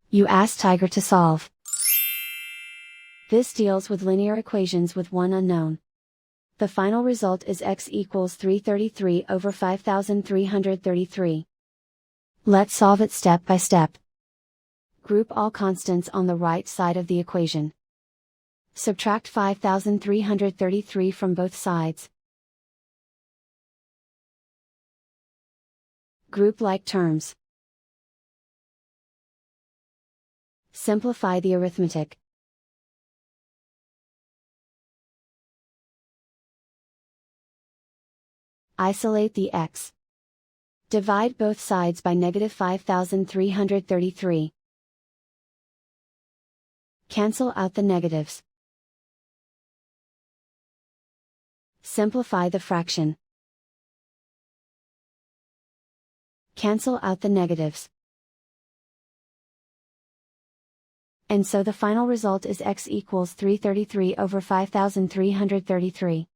You ask Tiger to solve. This deals with linear equations with one unknown. The final result is x equals 333 over 5333. Let's solve it step by step. Group all constants on the right side of the equation. Subtract 5333 from both sides. Group like terms. Simplify the arithmetic. Isolate the x. Divide both sides by negative 5333. Cancel out the negatives. Simplify the fraction. Cancel out the negatives. And so the final result is x equals 333 over 5333.